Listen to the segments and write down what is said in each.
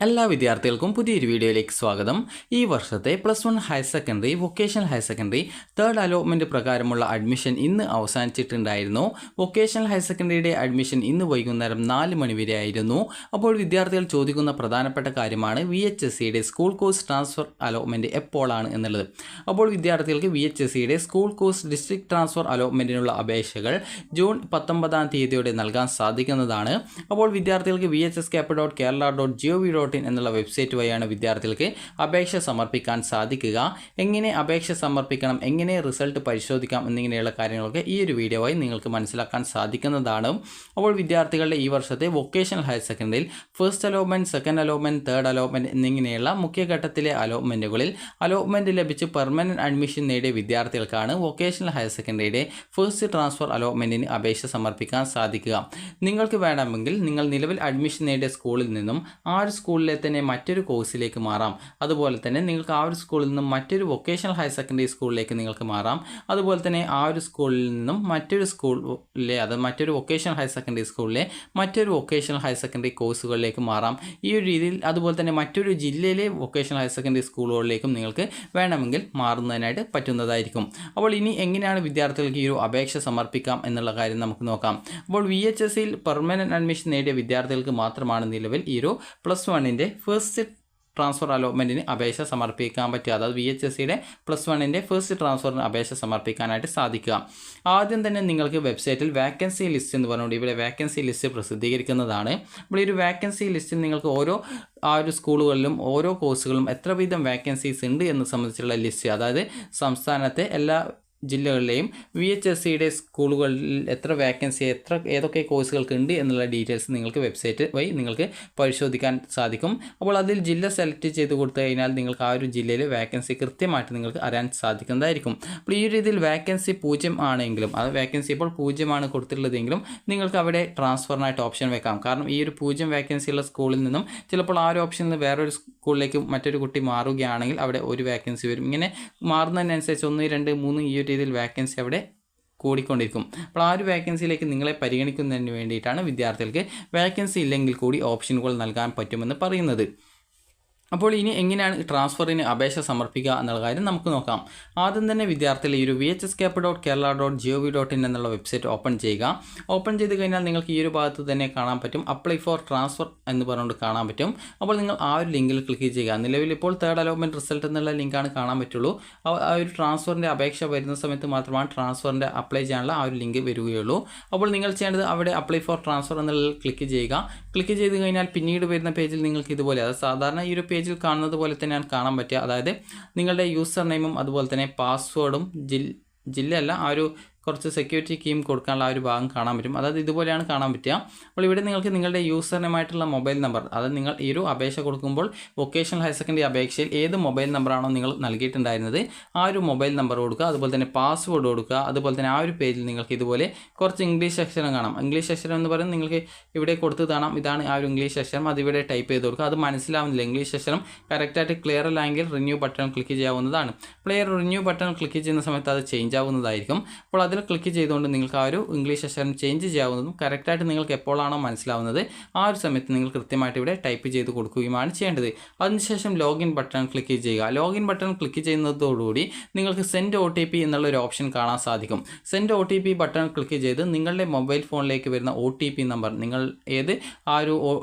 എല്ലാ വിദ്യാർത്ഥികൾക്കും പുതിയൊരു വീഡിയോയിലേക്ക് സ്വാഗതം. ഈ വർഷത്തെ +1 higher secondary, vocational higher secondary third allotment പ്രകാരമുള്ള അഡ്മിഷൻ ഇന്ന് അവസാനിച്ചിട്ടുണ്ടായിരുന്നു. വൊക്കേഷണൽ ഹയർ സെക്കൻഡറിയുടെ അഡ്മിഷൻ ഇന്ന് വൈകുന്നേരം 4 മണി വരെ ആയിരുന്നു. അപ്പോൾ വിദ്യാർത്ഥികൾ ചോദിക്കുന്ന പ്രധാനപ്പെട്ട കാര്യമാണ് VHSCയുടെ സ്കൂൾ കോഴ്സ് ട്രാൻസ്ഫർ അലോട്ട്മെൻറ്റ് എപ്പോഴാണ് എന്നുള്ളത്. അപ്പോൾ വിദ്യാർത്ഥികൾക്ക് VHSCയുടെ സ്കൂൾ കോഴ്സ് ഡിസ്ട്രിക്ട് ട്രാൻസ്ഫർ അലോട്ട്മെൻറ്റിനുള്ള അപേക്ഷകൾ ജൂൺ 19-ാം തീയതിയോടെ നൽകാൻ സാധിക്കുന്നതാണ്. അപ്പോൾ വിദ്യാർത്ഥികൾക്ക് vhscap.kerala.gov.in എന്നുള്ള വെബ്സൈറ്റ് വഴിയാണ് വിദ്യാർത്ഥികൾക്ക് അപേക്ഷ സമർപ്പിക്കാൻ സാധിക്കുക. എങ്ങനെ അപേക്ഷ സമർപ്പിക്കണം, എങ്ങനെ റിസൾട്ട് പരിശോധിക്കാം എന്നിങ്ങനെയുള്ള കാര്യങ്ങളൊക്കെ ഈ ഒരു വീഡിയോ വഴി നിങ്ങൾക്ക് മനസ്സിലാക്കാൻ സാധിക്കുന്നതാണ്. അപ്പോൾ വിദ്യാർത്ഥികളുടെ ഈ വർഷത്തെ വൊക്കേഷണൽ ഹയർ സെക്കൻഡറിയിൽ first allotment, second allotment, third allotment എന്നിങ്ങനെയുള്ള മുഖ്യഘട്ടത്തിലെ അലോട്ട്മെൻറ്റുകളിൽ അലോട്ട്മെൻറ്റ് ലഭിച്ച് പെർമനൻറ്റ് അഡ്മിഷൻ നേടിയ വിദ്യാർത്ഥികൾക്കാണ് വൊക്കേഷണൽ ഹയർ സെക്കൻഡറിയുടെ ഫസ്റ്റ് ട്രാൻസ്ഫർ അലോട്ട്മെൻറ്റിന് അപേക്ഷ സമർപ്പിക്കാൻ സാധിക്കുക. നിങ്ങൾക്ക് വേണമെങ്കിൽ നിങ്ങൾ നിലവിൽ അഡ്മിഷൻ നേടിയ സ്കൂളിൽ നിന്നും ആ ഒരു സ്കൂളിലെ തന്നെ മറ്റൊരു കോഴ്സിലേക്ക് മാറാം. അതുപോലെ തന്നെ നിങ്ങൾക്ക് ആ ഒരു സ്കൂളിൽ നിന്നും മറ്റൊരു വൊക്കേഷണൽ ഹയർ സെക്കൻഡറി സ്കൂളിലേക്ക് നിങ്ങൾക്ക് മാറാം. അതുപോലെ തന്നെ ആ ഒരു സ്കൂളിൽ നിന്നും മറ്റൊരു സ്കൂളിലെ മറ്റൊരു വൊക്കേഷണൽ ഹയർ സെക്കൻഡറി സ്കൂളിലെ മറ്റൊരു വൊക്കേഷണൽ ഹയർ സെക്കൻഡറി കോഴ്സുകളിലേക്ക് മാറാം. ഈ ഒരു രീതിയിൽ അതുപോലെ തന്നെ മറ്റൊരു ജില്ലയിലെ വൊക്കേഷണൽ ഹയർ സെക്കൻഡറി സ്കൂളുകളിലേക്കും നിങ്ങൾക്ക് വേണമെങ്കിൽ മാറുന്നതിനായിട്ട് പറ്റുന്നതായിരിക്കും. അപ്പോൾ ഇനി എങ്ങനെയാണ് വിദ്യാർത്ഥികൾക്ക് ഈ ഒരു അപേക്ഷ സമർപ്പിക്കാം എന്നുള്ള കാര്യം നമുക്ക് നോക്കാം. അപ്പോൾ VHSCയിൽ പെർമനൻറ്റ് അഡ്മിഷൻ നേടിയ വിദ്യാർത്ഥികൾക്ക് മാത്രമാണ് നിലവിൽ ഈ ഒരു +1ൻ്റെ ഫസ്റ്റ് ട്രാൻസ്ഫർ അലോട്ട്മെൻറ്റിന് അപേക്ഷ സമർപ്പിക്കാൻ പറ്റുക. അതായത് VHSCയുടെ +1ൻ്റെ ഫസ്റ്റ് ട്രാൻസ്ഫറിന് അപേക്ഷ സമർപ്പിക്കാനായിട്ട് സാധിക്കുക. ആദ്യം തന്നെ നിങ്ങൾക്ക് വെബ്സൈറ്റിൽ വാക്കൻസി ലിസ്റ്റ് എന്ന് പറഞ്ഞുകൊണ്ട് ഇവിടെ വാക്കൻസി ലിസ്റ്റ് പ്രസിദ്ധീകരിക്കുന്നതാണ്. അപ്പോൾ ഈ ഒരു വാക്കൻസി ലിസ്റ്റിൽ നിങ്ങൾക്ക് ആ ഒരു സ്കൂളുകളിലും ഓരോ കോഴ്സുകളിലും എത്ര വീതം വാക്കൻസീസ് ഉണ്ട് എന്ന് സംബന്ധിച്ചുള്ള ലിസ്റ്റ്, അതായത് സംസ്ഥാനത്തെ എല്ലാ ജില്ലകളിലെയും VHSCയുടെ സ്കൂളുകളിൽ എത്ര വാക്കൻസി, ഏതൊക്കെ കോഴ്സുകൾക്ക് ഉണ്ട് എന്നുള്ള ഡീറ്റെയിൽസ് നിങ്ങൾക്ക് വെബ്സൈറ്റ് വഴി നിങ്ങൾക്ക് പരിശോധിക്കാൻ സാധിക്കും. അപ്പോൾ അതിൽ ജില്ല സെലക്ട് ചെയ്ത് കൊടുത്തു കഴിഞ്ഞാൽ നിങ്ങൾക്ക് ആ ഒരു ജില്ലയിലെ വാക്കൻസി കൃത്യമായിട്ട് നിങ്ങൾക്ക് അറിയാൻ സാധിക്കുന്നതായിരിക്കും. അപ്പോൾ ഈ രീതിയിൽ വാക്കൻസി 0 ആണെങ്കിലും, അത് വാക്കൻസി ഇപ്പോൾ 0 കൊടുത്തിട്ടുള്ളതെങ്കിലും നിങ്ങൾക്ക് അവിടെ ട്രാൻസ്ഫറിനായിട്ട് ഓപ്ഷൻ വെക്കാം. കാരണം ഈ ഒരു 0 വാക്കൻസി ഉള്ള സ്കൂളിൽ നിന്നും ചിലപ്പോൾ ആ ഒരു ഓപ്ഷനിൽ നിന്ന് വേറൊരു സ്കൂളിലേക്ക് മറ്റൊരു കുട്ടി മാറുകയാണെങ്കിൽ അവിടെ ഒരു വാക്കൻസി വരും. ഇങ്ങനെ മാറുന്നതിനനുസരിച്ച് 1, 2, 3 ഈ ഒരു രീതിയിൽ വാക്കൻസി അവിടെ കൂടിക്കൊണ്ടിരിക്കും. അപ്പോൾ ആ ഒരു വാക്കൻസിയിലേക്ക് നിങ്ങളെ പരിഗണിക്കുന്നതിന് വേണ്ടിയിട്ടാണ് വിദ്യാർത്ഥികൾക്ക് വാക്കൻസി ഇല്ലെങ്കിൽ കൂടി ഓപ്ഷനുകൾ നൽകാൻ പറ്റുമെന്ന് പറയുന്നത്. അപ്പോൾ ഇനി എങ്ങനെയാണ് ട്രാൻസ്ഫറിന് അപേക്ഷ സമർപ്പിക്കുക എന്നുള്ള കാര്യം നമുക്ക് നോക്കാം. ആദ്യം തന്നെ വിദ്യാർത്ഥികൾ ഈ ഒരു vhscap.kerala.gov.in എന്നുള്ള വെബ്സൈറ്റ് ഓപ്പൺ ചെയ്യുക. ഓപ്പൺ ചെയ്ത് കഴിഞ്ഞാൽ നിങ്ങൾക്ക് ഈ ഒരു ഭാഗത്ത് തന്നെ കാണാൻ പറ്റും അപ്ലൈ ഫോർ ട്രാൻസ്ഫർ എന്ന് പറഞ്ഞുകൊണ്ട് കാണാൻ പറ്റും. അപ്പോൾ നിങ്ങൾ ആ ഒരു ലിങ്കിൽ ക്ലിക്ക് ചെയ്യുക. നിലവിൽ ഇപ്പോൾ തേർഡ് അലോട്ട്മെൻറ്റ് റിസൾട്ട് എന്നുള്ള ലിങ്കാണ് കാണാൻ പറ്റുള്ളൂ. ആ ഒരു ട്രാൻസ്ഫറിൻ്റെ അപേക്ഷ വരുന്ന സമയത്ത് മാത്രമാണ് ട്രാൻസ്ഫറിൻ്റെ അപ്ലൈ ചെയ്യാനുള്ള ആ ഒരു ലിങ്ക് വരികയുള്ളൂ. അപ്പോൾ നിങ്ങൾ ചെയ്യേണ്ടത് അവിടെ അപ്ലൈ ഫോർ ട്രാൻസ്ഫർ എന്നുള്ള ക്ലിക്ക് ചെയ്യുക. ക്ലിക്ക് ചെയ്ത് കഴിഞ്ഞാൽ പിന്നീട് വരുന്ന പേജിൽ നിങ്ങൾക്ക് ഇതുപോലെ, അത് സാധാരണ ഈ ഒരു പേജിൽ കാണുന്നത് പോലെ തന്നെയാണ് കാണാൻ പറ്റുക. അതായത് നിങ്ങളുടെ യൂസർ നെയിമും അതുപോലെ തന്നെ പാസ്വേഡും ജില്ലയല്ല ആ ഒരു കുറച്ച് സെക്യൂരിറ്റി കീം കൊടുക്കാനുള്ള ആ ഒരു ഭാഗം കാണാൻ പറ്റും. അതായത് ഇതുപോലെയാണ് കാണാൻ പറ്റുക. അപ്പോൾ ഇവിടെ നിങ്ങൾക്ക് നിങ്ങളുടെ യൂസർ നെയിമായിട്ടുള്ള മൊബൈൽ നമ്പർ, അതായത് നിങ്ങൾ ഈ ഒരു അപേക്ഷ കൊടുക്കുമ്പോൾ വൊക്കേഷണൽ ഹയർ സെക്കൻഡറി അപേക്ഷയിൽ ഏത് മൊബൈൽ നമ്പറാണോ നിങ്ങൾ നൽകിയിട്ടുണ്ടായിരുന്നത് ആ ഒരു മൊബൈൽ നമ്പർ കൊടുക്കുക. അതുപോലെ തന്നെ പാസ്വേഡ് കൊടുക്കുക. അതുപോലെ തന്നെ ആ ഒരു പേജിൽ നിങ്ങൾക്ക് ഇതുപോലെ കുറച്ച് ഇംഗ്ലീഷ് അക്ഷരം കാണാം. ഇംഗ്ലീഷ് അക്ഷരം എന്ന് പറയുന്നത് നിങ്ങൾക്ക് ഇവിടെ കൊടുത്ത് കാണാം. ഇതാണ് ആ ഒരു ഇംഗ്ലീഷ് അക്ഷരം. അതിവിടെ ടൈപ്പ് ചെയ്ത് കൊടുക്കുക. അത് മനസ്സിലാവുന്നില്ല, ഇംഗ്ലീഷ് അക്ഷരം കറക്റ്റായിട്ട് ക്ലിയർ അല്ലെങ്കിൽ റിന്യൂ ബട്ടൺ ക്ലിക്ക് ചെയ്യാവുന്നതാണ്. പ്ലെയർ റിന്യൂ ബട്ടൺ ക്ലിക്ക് ചെയ്യുന്ന സമയത്ത് അത് ചേഞ്ച് ആവുന്നതായിരിക്കും. അപ്പോൾ അതിൽ ക്ലിക്ക് ചെയ്തുകൊണ്ട് നിങ്ങൾക്ക് ആ ഒരു ഇംഗ്ലീഷ് അക്ഷരം ചേഞ്ച് ചെയ്യാവുന്നതും കറക്റ്റായിട്ട് നിങ്ങൾക്ക് എപ്പോഴാണോ മനസ്സിലാവുന്നത് ആ ഒരു സമയത്ത് നിങ്ങൾ കൃത്യമായിട്ട് ഇവിടെ ടൈപ്പ് ചെയ്ത് കൊടുക്കുകയുമാണ് ചെയ്യേണ്ടത്. അതിനുശേഷം ലോഗിൻ ബട്ടൺ ക്ലിക്ക് ചെയ്യുക. ലോഗിൻ ബട്ടൺ ക്ലിക്ക് ചെയ്യുന്നതോടുകൂടി നിങ്ങൾക്ക് സെൻഡ് OTP എന്നുള്ളൊരു ഓപ്ഷൻ കാണാൻ സാധിക്കും. സെൻഡ് OTP ബട്ടൺ ക്ലിക്ക് ചെയ്ത് നിങ്ങളുടെ മൊബൈൽ ഫോണിലേക്ക് വരുന്ന OTP നമ്പർ, നിങ്ങൾ ഏത് ആ ഒരു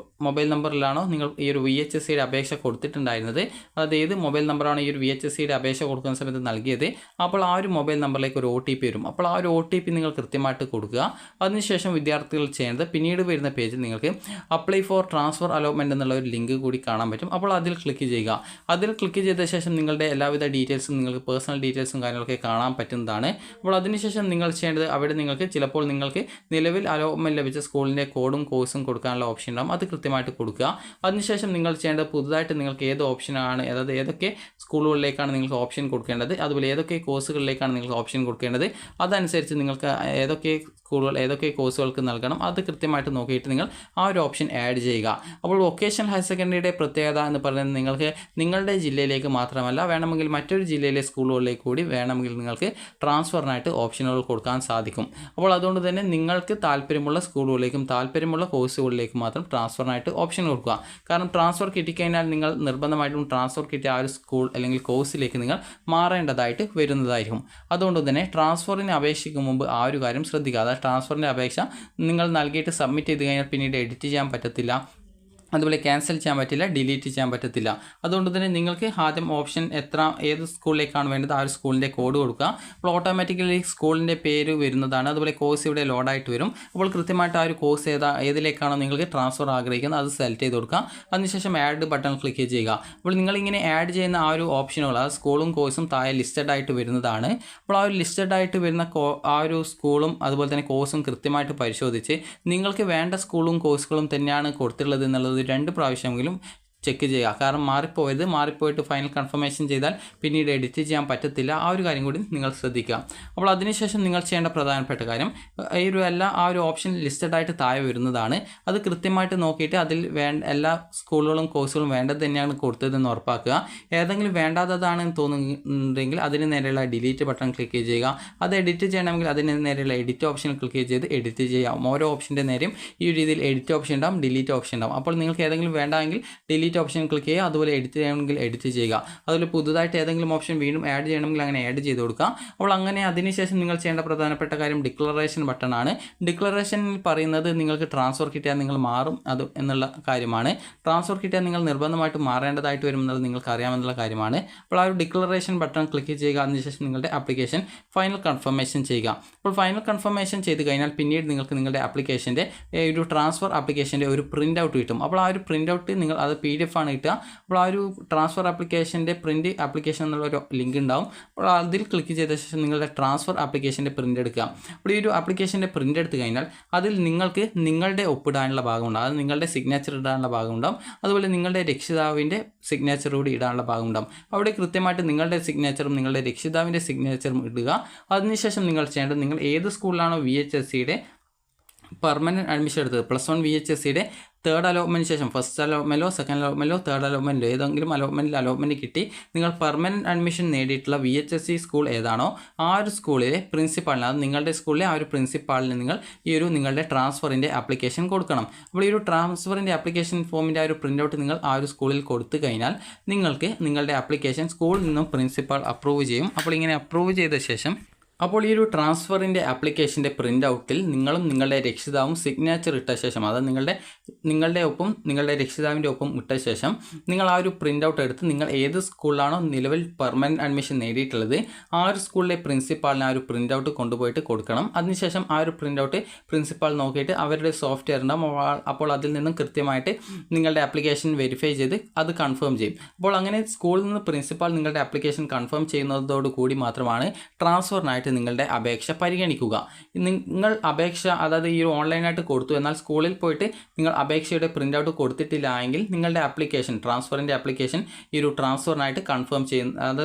മൊബൈൽ നമ്പറിലാണോ നിങ്ങൾ ഈ ഒരു VHSCയുടെ അപേക്ഷ കൊടുത്തിട്ടുണ്ടായിരുന്നത്, അത് ഏത് മൊബൈൽ നമ്പറാണോ ഈ ഒരു VHSCയുടെ അപേക്ഷ കൊടുക്കുന്ന സമയത്ത് നൽകിയത്, അപ്പോൾ ആ ഒരു മൊബൈൽ നമ്പറിലേക്ക് ഒരു OTP വരും. അപ്പോൾ ആ ഒരു OTP നിങ്ങൾ കൃത്യമായിട്ട് കൊടുക്കുക. അതിനുശേഷം വിദ്യാർത്ഥികൾ ചെയ്യേണ്ടത് പിന്നീട് വരുന്ന പേജിൽ നിങ്ങൾക്ക് അപ്ലൈ ഫോർ ട്രാൻസ്ഫർ അലോട്ട്മെൻറ്റ് എന്നുള്ള ഒരു ലിങ്ക് കൂടി കാണാൻ പറ്റും. അപ്പോൾ അതിൽ ക്ലിക്ക് ചെയ്യുക. അതിൽ ക്ലിക്ക് ചെയ്ത ശേഷം നിങ്ങളുടെ എല്ലാവിധ ഡീറ്റെയിൽസും, നിങ്ങൾക്ക് പേഴ്സണൽ ഡീറ്റെയിൽസും കാര്യങ്ങളൊക്കെ കാണാൻ പറ്റുന്നതാണ്. അപ്പോൾ അതിനുശേഷം നിങ്ങൾ ചെയ്യേണ്ടത് അവിടെ നിങ്ങൾക്ക് ചിലപ്പോൾ നിങ്ങൾക്ക് നിലവിൽ അലോട്ട്മെൻറ്റ് ലഭിച്ച സ്കൂളിൻ്റെ കോഡും കോഴ്സും കൊടുക്കാനുള്ള ഓപ്ഷൻ ഉണ്ടാകും. അത് കൃത്യമായിട്ട് കൊടുക്കുക. അതിനുശേഷം നിങ്ങൾ ചെയ്യേണ്ടത് പുതുതായിട്ട് നിങ്ങൾക്ക് ഏത് ഓപ്ഷനാണ്, അതായത് ഏതൊക്കെ സ്കൂളുകളിലേക്കാണ് നിങ്ങൾക്ക് ഓപ്ഷൻ കൊടുക്കേണ്ടത്, അതുപോലെ ഏതൊക്കെ കോഴ്സുകളിലേക്കാണ് നിങ്ങൾക്ക് ഓപ്ഷൻ കൊടുക്കേണ്ടത്, അതനുസരിച്ച് നിങ്ങൾക്ക് ഏതൊക്കെ സ്കൂളുകൾ ഏതൊക്കെ കോഴ്സുകൾക്ക് നൽകണം അത് കൃത്യമായിട്ട് നോക്കിയിട്ട് നിങ്ങൾ ആ ഒരു ഓപ്ഷൻ ആഡ് ചെയ്യുക. അപ്പോൾ വൊക്കേഷണൽ ഹയർ സെക്കൻഡറിയുടെ പ്രത്യേകത എന്ന് പറയുന്നത് നിങ്ങൾക്ക് നിങ്ങളുടെ ജില്ലയിലേക്ക് മാത്രമല്ല, വേണമെങ്കിൽ മറ്റൊരു ജില്ലയിലെ സ്കൂളുകളിലേക്ക് കൂടി വേണമെങ്കിൽ നിങ്ങൾക്ക് ട്രാൻസ്ഫറിനായിട്ട് ഓപ്ഷനുകൾ കൊടുക്കാൻ സാധിക്കും. അപ്പോൾ അതുകൊണ്ട് തന്നെ നിങ്ങൾക്ക് താല്പര്യമുള്ള സ്കൂളുകളിലേക്കും താല്പര്യമുള്ള കോഴ്സുകളിലേക്കും മാത്രം ട്രാൻസ്ഫറിനായിട്ട് ഓപ്ഷൻ കൊടുക്കുക. കാരണം ട്രാൻസ്ഫർ കിട്ടിക്കഴിഞ്ഞാൽ നിങ്ങൾ നിർബന്ധമായിട്ടും ട്രാൻസ്ഫർ കിട്ടിയ ആ ഒരു സ്കൂൾ അല്ലെങ്കിൽ കോഴ്സിലേക്ക് നിങ്ങൾ മാറേണ്ടതായിട്ട് വരുന്നതായിരിക്കും. അതുകൊണ്ട് തന്നെ ട്രാൻസ്ഫറിന് അപേക്ഷിക്കും മുമ്പ് ആ ഒരു കാര്യം ശ്രദ്ധിക്കുക. അതായത് ട്രാൻസ്ഫറിൻ്റെ അപേക്ഷ നിങ്ങൾ നൽകിയിട്ട് സബ്മിറ്റ് ചെയ്ത് കഴിഞ്ഞാൽ പിന്നീട് എഡിറ്റ് ചെയ്യാൻ പറ്റത്തില്ല, അതുപോലെ ക്യാൻസൽ ചെയ്യാൻ പറ്റില്ല, ഡിലീറ്റ് ചെയ്യാൻ പറ്റത്തില്ല. അതുകൊണ്ട് തന്നെ നിങ്ങൾക്ക് ആദ്യം ഓപ്ഷൻ ഏത് സ്കൂളിലേക്കാണ് വേണ്ടത് ആ ഒരു സ്കൂളിൻ്റെ കോഡ് കൊടുക്കുക. അപ്പോൾ ഓട്ടോമാറ്റിക്കലി സ്കൂളിൻ്റെ പേര് വരുന്നതാണ്, അതുപോലെ കോഴ്സ് ഇവിടെ ലോഡായിട്ട് വരും. അപ്പോൾ കൃത്യമായിട്ട് ആ ഒരു കോഴ്സ് ഏതിലേക്കാണോ നിങ്ങൾക്ക് ട്രാൻസ്ഫർ ആഗ്രഹിക്കുന്നത് അത് സെലക്ട് ചെയ്ത് കൊടുക്കുക. അതിനുശേഷം ആഡ് ബട്ടൺ ക്ലിക്ക് ചെയ്യുക. അപ്പോൾ നിങ്ങളിങ്ങനെ ആഡ് ചെയ്യുന്ന ആ ഒരു ഓപ്ഷനുകൾ ആ സ്കൂളും കോഴ്സും താഴെ ലിസ്റ്റഡ് ആയിട്ട് വരുന്നതാണ്. അപ്പോൾ ആ ഒരു ലിസ്റ്റഡ് ആയിട്ട് വരുന്ന ആ ഒരു സ്കൂളും അതുപോലെ തന്നെ കോഴ്സും കൃത്യമായിട്ട് പരിശോധിച്ച് നിങ്ങൾക്ക് വേണ്ട സ്കൂളും കോഴ്സുകളും തന്നെയാണ് കൊടുത്തിട്ടുള്ളത് എന്നുള്ളത് 2 പ്രാവശ്യമെങ്കിലും ചെക്ക് ചെയ്യുക. കാരണം മാറിപ്പോയിട്ട് ഫൈനൽ കൺഫർമേഷൻ ചെയ്താൽ പിന്നീട് എഡിറ്റ് ചെയ്യാൻ പറ്റത്തില്ല. ആ ഒരു കാര്യം കൂടി നിങ്ങൾ ശ്രദ്ധിക്കുക. അപ്പോൾ അതിനുശേഷം നിങ്ങൾ ചെയ്യേണ്ട പ്രധാനപ്പെട്ട കാര്യം ആ ഒരു ഓപ്ഷൻ ലിസ്റ്റഡ് ആയിട്ട് താഴെ വരുന്നതാണ്. അത് കൃത്യമായിട്ട് നോക്കിയിട്ട് അതിൽ എല്ലാ സ്കൂളുകളും കോഴ്സുകളും വേണ്ടത് തന്നെയാണ് കൊടുത്തതെന്ന് ഉറപ്പാക്കുക. ഏതെങ്കിലും വേണ്ടാത്തതാണെന്ന് തോന്നുന്നുണ്ടെങ്കിൽ അതിന് നേരെയുള്ള ഡിലീറ്റ് ബട്ടൺ ക്ലിക്ക് ചെയ്യുക. അത് എഡിറ്റ് ചെയ്യണമെങ്കിൽ അതിന് നേരെയുള്ള എഡിറ്റ് ഓപ്ഷൻ ക്ലിക്ക് ചെയ്ത് എഡിറ്റ് ചെയ്യാം. ഓരോ ഓപ്ഷൻ്റെ നേരെയും ഈ രീതിയിൽ എഡിറ്റ് ഓപ്ഷൻ ഉണ്ടാവും, ഡിലീറ്റ് ഓപ്ഷൻ ഉണ്ടാവും. അപ്പോൾ നിങ്ങൾക്ക് ഏതെങ്കിലും വേണ്ടെങ്കിൽ ഡിലീറ്റ് ഓപ്ഷൻ ക്ലിക്ക് ചെയ്യുക, അതുപോലെ എഡിറ്റ് ചെയ്യണമെങ്കിൽ എഡിറ്റ് ചെയ്യുക. അതുപോലെ പുതുതായിട്ട് ഏതെങ്കിലും ഓപ്ഷൻ വീണ്ടും ആഡ് ചെയ്യണമെങ്കിൽ അങ്ങനെ ആഡ് ചെയ്ത് കൊടുക്കുക. അപ്പോൾ അങ്ങനെ അതിനുശേഷം നിങ്ങൾ ചെയ്യേണ്ട പ്രധാനപ്പെട്ട കാര്യം ഡിക്ലറേഷൻ ബട്ടൺ ആണ്. ഡിക്ലറേഷനിൽ പറയുന്നത് നിങ്ങൾക്ക് ട്രാൻസ്ഫർ കിട്ടിയാൽ നിങ്ങൾ മാറും എന്നുള്ള കാര്യമാണ്. ട്രാൻസ്ഫർ കിട്ടിയാൽ നിങ്ങൾ നിർബന്ധമായിട്ട് മാറേണ്ടതായിട്ട് വരും എന്നുള്ളത് നിങ്ങൾക്ക് അറിയാമെന്നുള്ള കാര്യമാണ്. അപ്പോൾ ആ ഒരു ഡിക്ലറേഷൻ ബട്ടൺ ക്ലിക്ക് ചെയ്യുക. അതിനുശേഷം നിങ്ങളുടെ ആപ്ലിക്കേഷൻ ഫൈനൽ കൺഫർമേഷൻ ചെയ്യുക. അപ്പോൾ ഫൈനൽ കൺഫർമേഷൻ ചെയ്ത് കഴിഞ്ഞാൽ പിന്നീട് നിങ്ങൾക്ക് നിങ്ങളുടെ ആപ്ലിക്കേഷൻ്റെ ഒരു ട്രാൻസ്ഫർ ആപ്ലിക്കേഷൻ്റെ ഒരു പ്രിൻ്റ് ഔട്ട് കിട്ടും. അപ്പോൾ ആ ഒരു പ്രിൻ്റ് ഔട്ട് നിങ്ങൾ അത് PDF ആണ് കിട്ടുക. അപ്പോൾ ആ ഒരു ട്രാൻസ്ഫർ ആപ്ലിക്കേഷൻ്റെ പ്രിൻ്റ് ആപ്ലിക്കേഷൻ എന്നുള്ളൊരു ലിങ്ക് ഉണ്ടാവും. അപ്പോൾ അതിൽ ക്ലിക്ക് ചെയ്ത ശേഷം നിങ്ങളുടെ ട്രാൻസ്ഫർ ആപ്ലിക്കേഷൻ്റെ പ്രിൻ്റ് എടുക്കുക. അപ്പോൾ ഈ ഒരു ആപ്ലിക്കേഷൻ്റെ പ്രിൻ്റ് എടുത്തു കഴിഞ്ഞാൽ അതിൽ നിങ്ങൾക്ക് നിങ്ങളുടെ ഒപ്പിടാനുള്ള ഭാഗമുണ്ടാകും, അത് നിങ്ങളുടെ സിഗ്നേച്ചർ ഇടാനുള്ള ഭാഗമുണ്ടാകും, അതുപോലെ നിങ്ങളുടെ രക്ഷിതാവിൻ്റെ സിഗ്നേച്ചർ കൂടി ഇടാനുള്ള ഭാഗമുണ്ടാകും. അവിടെ കൃത്യമായിട്ട് നിങ്ങളുടെ സിഗ്നേച്ചറും നിങ്ങളുടെ രക്ഷിതാവിൻ്റെ സിഗ്നേച്ചറും ഇടുക. അതിനുശേഷം നിങ്ങൾ ചെയ്യേണ്ടത് നിങ്ങൾ ഏത് സ്കൂളിലാണോ VHSCയുടെ പെർമനൻറ്റ് അഡ്മിഷൻ എടുത്തത് +1 VHSCയുടെ തേർഡ് അലോട്ട്മെൻറ്റിന് ശേഷം ഫസ്റ്റ് അലോട്ട്മെൻറ്റോ സെക്കൻഡ് അലോട്ട്മെൻറ്റോ തേർഡ് അലോട്ട്മെൻറ്റോ ഏതെങ്കിലും അലോട്ട്മെൻറ്റ് കിട്ടി നിങ്ങൾ പെർമനൻറ്റ് അഡ്മിഷൻ നേടിയിട്ടുള്ള VHSC സ്കൂൾ ഏതാണോ ആ ഒരു സ്കൂളിലെ പ്രിൻസിപ്പാളിന്, അത് നിങ്ങളുടെ സ്കൂളിലെ ആ ഒരു പ്രിൻസിപ്പാളിന് നിങ്ങൾ ഈ ഒരു നിങ്ങളുടെ ട്രാൻസ്ഫറിൻ്റെ ആപ്ലിക്കേഷൻ കൊടുക്കണം. അപ്പോൾ ഈ ഒരു ട്രാൻസ്ഫറിൻ്റെ ആപ്ലിക്കേഷൻ ഫോമിൻ്റെ ആ ഒരു പ്രിൻ്റ് ഔട്ട് നിങ്ങൾ ആ ഒരു സ്കൂളിൽ കൊടുത്തു കഴിഞ്ഞാൽ നിങ്ങൾക്ക് നിങ്ങളുടെ ആപ്ലിക്കേഷൻ സ്കൂളിൽ നിന്നും പ്രിൻസിപ്പാൾ അപ്രൂവ് ചെയ്യും. അപ്പോൾ ഇങ്ങനെ അപ്രൂവ് ചെയ്ത ശേഷം അപ്പോൾ ഈ ഒരു ട്രാൻസ്ഫറിൻ്റെ ആപ്ലിക്കേഷൻ്റെ പ്രിൻ്റ് ഔട്ടിൽ നിങ്ങളും നിങ്ങളുടെ രക്ഷിതാവും സിഗ്നേച്ചർ ഇട്ട ശേഷം, അത് നിങ്ങളുടെ ഒപ്പം നിങ്ങളുടെ രക്ഷിതാവിൻ്റെ ഒപ്പം ഇട്ട ശേഷം നിങ്ങൾ ആ ഒരു പ്രിൻ്റ് ഔട്ട് എടുത്ത് നിങ്ങൾ ഏത് സ്കൂളിലാണോ നിലവിൽ പെർമനൻറ്റ് അഡ്മിഷൻ നേടിയിട്ടുള്ളത് ആ ഒരു സ്കൂളിലെ പ്രിൻസിപ്പാളിന് ആ ഒരു പ്രിൻ്റ് ഔട്ട് കൊണ്ടുപോയിട്ട് കൊടുക്കണം. അതിനുശേഷം ആ ഒരു പ്രിൻ്റ് ഔട്ട് പ്രിൻസിപ്പാൾ നോക്കിയിട്ട് അവരുടെ സോഫ്റ്റ്വെയർ ഉണ്ടാകും. അപ്പോൾ അതിൽ നിന്നും കൃത്യമായിട്ട് നിങ്ങളുടെ ആപ്ലിക്കേഷൻ വെരിഫൈ ചെയ്ത് അത് കൺഫേം ചെയ്യും. അപ്പോൾ അങ്ങനെ സ്കൂളിൽ നിന്ന് പ്രിൻസിപ്പാൾ നിങ്ങളുടെ ആപ്ലിക്കേഷൻ കൺഫേം ചെയ്യുന്നതോടുകൂടി മാത്രമാണ് ട്രാൻസ്ഫറിനായിട്ട് നിങ്ങളുടെ അപേക്ഷ പരിഗണിക്കുക. നിങ്ങൾ അപേക്ഷ അതായത് ഈ ഒരു ഓൺലൈനായിട്ട് കൊടുത്തു, എന്നാൽ സ്കൂളിൽ പോയിട്ട് നിങ്ങൾ അപേക്ഷയുടെ പ്രിൻ്റ് ഔട്ട് കൊടുത്തിട്ടില്ല എങ്കിൽ നിങ്ങളുടെ ആപ്ലിക്കേഷൻ ട്രാൻസ്ഫറിൻ്റെ ആപ്ലിക്കേഷൻ ഈ ഒരു ട്രാൻസ്ഫറിനായിട്ട് കൺഫേം അത്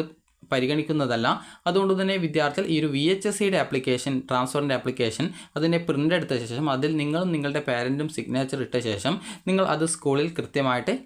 പരിഗണിക്കുന്നതല്ല. അതുകൊണ്ട് തന്നെ വിദ്യാർത്ഥികൾ ഈ ഒരു VHSCയുടെ ആപ്ലിക്കേഷൻ ട്രാൻസ്ഫറിൻ്റെ ആപ്ലിക്കേഷൻ അതിൻ്റെ പ്രിൻ്റ് എടുത്ത ശേഷം അതിൽ നിങ്ങളും നിങ്ങളുടെ പാരൻറ്റും സിഗ്നേച്ചർ ഇട്ട ശേഷം നിങ്ങൾ അത് സ്കൂളിൽ കൃത്യമായിട്ട്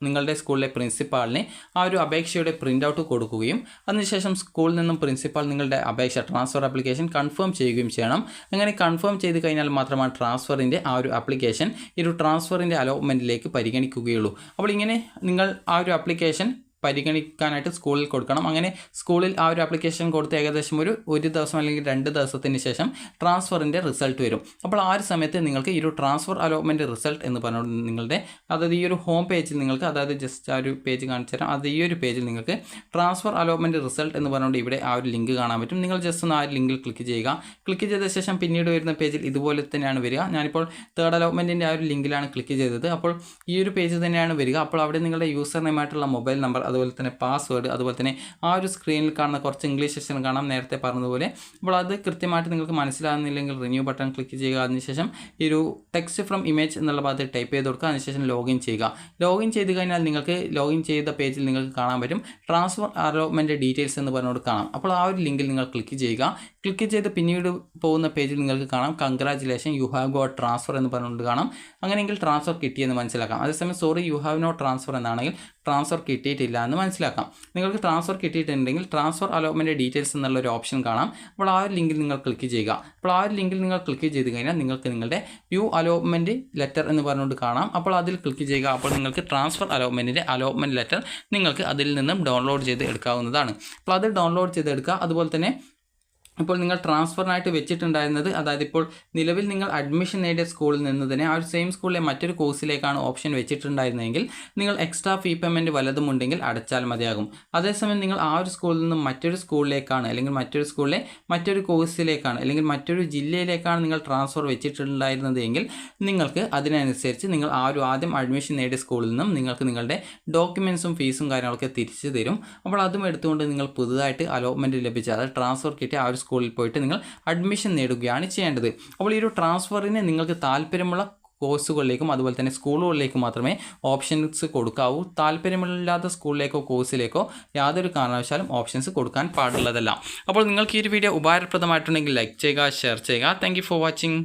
നിങ്ങളുടെ സ്കൂളിലെ പ്രിൻസിപ്പാളിന് ആ ഒരു അപേക്ഷയുടെ പ്രിൻ്റ് ഔട്ട് കൊടുക്കുകയും അതിനുശേഷം സ്കൂളിൽ നിന്നും പ്രിൻസിപ്പാൾ നിങ്ങളുടെ അപേക്ഷ ട്രാൻസ്ഫർ ആപ്ലിക്കേഷൻ കൺഫേം ചെയ്യുകയും ചെയ്യണം. അങ്ങനെ കൺഫേം ചെയ്ത് കഴിഞ്ഞാൽ മാത്രമാണ് ട്രാൻസ്ഫറിൻ്റെ ആ ഒരു ആപ്ലിക്കേഷൻ ഈ ഒരു ട്രാൻസ്ഫറിൻ്റെ അലോട്ട്മെൻറ്റിലേക്ക് പരിഗണിക്കുകയുള്ളൂ. അപ്പോൾ ഇങ്ങനെ നിങ്ങൾ ആ ഒരു ആപ്ലിക്കേഷൻ പരിഗണിക്കാനായിട്ട് സ്കൂളിൽ കൊടുക്കണം. അങ്ങനെ സ്കൂളിൽ ആ ഒരു ആപ്ലിക്കേഷൻ കൊടുത്ത് ഏകദേശം ഒരു ദിവസം അല്ലെങ്കിൽ 2 ദിവസത്തിന് ശേഷം ട്രാൻസ്ഫറിൻ്റെ റിസൾട്ട് വരും. അപ്പോൾ ആ ഒരു സമയത്ത് നിങ്ങൾക്ക് ഈ ഒരു ട്രാൻസ്ഫർ അലോട്ട്മെൻറ്റ് റിസൾട്ട് എന്ന് പറഞ്ഞുകൊണ്ട് നിങ്ങളുടെ അതായത് ഈ ഒരു ഹോം പേജിൽ നിങ്ങൾക്ക് അതായത് ജസ്റ്റ് ആ ഒരു പേജ് കാണിച്ചു തരാം. അത് ഈ ഒരു പേജിൽ നിങ്ങൾക്ക് ട്രാൻസ്ഫർ അലോട്ട്മെൻറ്റ് റിസൾട്ട് എന്ന് പറഞ്ഞുകൊണ്ട് ഇവിടെ ആ ഒരു ലിങ്ക് കാണാൻ പറ്റും. നിങ്ങൾ ജസ്റ്റ് ഒന്ന് ആ ഒരു ലിങ്കിൽ ക്ലിക്ക് ചെയ്യുക. ക്ലിക്ക് ചെയ്ത ശേഷം പിന്നീട് വരുന്ന പേജിൽ ഇതുപോലെ തന്നെയാണ് വരിക. ഞാനിപ്പോൾ തേർഡ് അലോട്ട്മെൻറ്റിൻ്റെ ആ ഒരു ലിങ്കിലാണ് ക്ലിക്ക് ചെയ്തത്. അപ്പോൾ ഈ ഒരു പേജ് തന്നെയാണ് വരിക. അപ്പോൾ അവിടെ നിങ്ങളുടെ യൂസർ നെയിമായിട്ടുള്ള മൊബൈൽ നമ്പർ അതുപോലെ തന്നെ പാസ്വേഡ്, അതുപോലെ തന്നെ ആ ഒരു സ്ക്രീനിൽ കാണുന്ന കുറച്ച് ഇംഗ്ലീഷ് സെക്ഷൻ കാണാം, നേരത്തെ പറഞ്ഞതുപോലെ. അപ്പോൾ അത് കൃത്യമായിട്ട് നിങ്ങൾക്ക് മനസ്സിലാകുന്നില്ലെങ്കിൽ റിന്യൂ ബട്ടൺ ക്ലിക്ക് ചെയ്യുക. അതിനുശേഷം ഈ ഒരു ടെക്സ്റ്റ് ഫ്രം ഇമേജ് എന്നുള്ള ഭാഗത്ത് ടൈപ്പ് ചെയ്ത് കൊടുക്കുക. അതിനുശേഷം ലോഗിൻ ചെയ്യുക. ലോഗിൻ ചെയ്ത് കഴിഞ്ഞാൽ നിങ്ങൾക്ക് ലോഗിൻ ചെയ്ത പേജിൽ നിങ്ങൾക്ക് കാണാൻ പറ്റും ട്രാൻസ്ഫർ അലോട്ട്മെൻറ്റ് ഡീറ്റെയിൽസ് എന്ന് പറഞ്ഞുകൊണ്ട് കാണാം. അപ്പോൾ ആ ഒരു ലിങ്കിൽ നിങ്ങൾ ക്ലിക്ക് ചെയ്യുക. ക്ലിക്ക് ചെയ്ത് പിന്നീട് പോകുന്ന പേജിൽ നിങ്ങൾക്ക് കാണാം congratulation you have got transfer എന്ന് പറഞ്ഞുകൊണ്ട് കാണാം. അങ്ങനെയെങ്കിൽ ട്രാൻസ്ഫർ കിട്ടിയെന്ന് മനസ്സിലാക്കാം. അതേസമയം sorry you have no transfer എന്നാണെങ്കിൽ ട്രാൻസ്ഫർ കിട്ടിയിട്ടില്ല എന്ന് മനസ്സിലാക്കാം. നിങ്ങൾക്ക് ട്രാൻസ്ഫർ കിട്ടിയിട്ടുണ്ടെങ്കിൽ ട്രാൻസ്ഫർ അലോട്ട്മെൻറ്റ് ഡീറ്റെയിൽസ് എന്നുള്ളൊരു ഓപ്ഷൻ കാണാം. അപ്പോൾ ആ ഒരു ലിങ്കിൽ നിങ്ങൾ ക്ലിക്ക് ചെയ്യുക. അപ്പോൾ ആ ഒരു ലിങ്കിൽ നിങ്ങൾ ക്ലിക്ക് ചെയ്ത് കഴിഞ്ഞാൽ നിങ്ങൾക്ക് നിങ്ങളുടെ വ്യൂ അലോട്ട്മെൻറ്റ് ലെറ്റർ എന്ന് പറഞ്ഞുകൊണ്ട് കാണാം. അപ്പോൾ അതിൽ ക്ലിക്ക് ചെയ്യുക. അപ്പോൾ നിങ്ങൾക്ക് ട്രാൻസ്ഫർ അലോട്ട്മെൻറ്റിൻ്റെ അലോട്ട്മെൻറ്റ് ലെറ്റർ നിങ്ങൾക്ക് അതിൽ നിന്നും ഡൗൺലോഡ് ചെയ്ത് എടുക്കാവുന്നതാണ്. അപ്പോൾ അത് ഡൗൺലോഡ് ചെയ്തെടുക്കുക. അതുപോലെ തന്നെ ഇപ്പോൾ നിങ്ങൾ ട്രാൻസ്ഫറിനായിട്ട് വെച്ചിട്ടുണ്ടായിരുന്നത്, അതായത് ഇപ്പോൾ നിലവിൽ നിങ്ങൾ അഡ്മിഷൻ നേടിയ സ്കൂളിൽ നിന്ന് തന്നെ ആ ഒരു സെയിം സ്കൂളിലെ മറ്റൊരു കോഴ്സിലേക്കാണ് ഓപ്ഷൻ വെച്ചിട്ടുണ്ടായിരുന്നതെങ്കിൽ നിങ്ങൾ എക്സ്ട്രാ ഫീ പേയ്മെൻറ്റ് വല്ലതും ഉണ്ടെങ്കിൽ അടച്ചാൽ മതിയാകും. അതേസമയം നിങ്ങൾ ആ ഒരു സ്കൂളിൽ നിന്നും മറ്റൊരു സ്കൂളിലേക്കാണ്, അല്ലെങ്കിൽ മറ്റൊരു സ്കൂളിലെ മറ്റൊരു കോഴ്സിലേക്കാണ്, അല്ലെങ്കിൽ മറ്റൊരു ജില്ലയിലേക്കാണ് നിങ്ങൾ ട്രാൻസ്ഫർ വെച്ചിട്ടുണ്ടായിരുന്നത് എങ്കിൽ നിങ്ങൾക്ക് അതിനനുസരിച്ച് നിങ്ങൾ ആ ഒരു ആദ്യം അഡ്മിഷൻ നേടിയ സ്കൂളിൽ നിന്നും നിങ്ങൾക്ക് നിങ്ങളുടെ ഡോക്യുമെൻസും ഫീസും കാര്യങ്ങളൊക്കെ തിരിച്ചു തരും. അപ്പോൾ അതും എടുത്തുകൊണ്ട് നിങ്ങൾ പുതുതായിട്ട് അലോട്ട്മെൻറ്റ് ലഭിച്ച, അതായത് ട്രാൻസ്ഫർ കിട്ടിയ ആ ഒരു സ്കൂളിൽ പോയിട്ട് നിങ്ങൾ അഡ്മിഷൻ നേടുകയാണ് ചെയ്യേണ്ടത്. അപ്പോൾ ഈ ഒരു ട്രാൻസ്ഫറിന് നിങ്ങൾക്ക് താല്പര്യമുള്ള കോഴ്സുകളിലേക്കും അതുപോലെ തന്നെ സ്കൂളുകളിലേക്കും മാത്രമേ ഓപ്ഷൻസ് കൊടുക്കാവൂ. താല്പര്യമില്ലാത്ത സ്കൂളിലേക്കോ കോഴ്സിലേക്കോ യാതൊരു കാരണവശാലും ഓപ്ഷൻസ് കൊടുക്കാൻ പാടുള്ളതല്ല. അപ്പോൾ നിങ്ങൾക്ക് ഈ ഒരു വീഡിയോ ഉപകാരപ്രദമായിട്ടുണ്ടെങ്കിൽ ലൈക്ക് ചെയ്യുക, ഷെയർ ചെയ്യുക. Thank you for watching.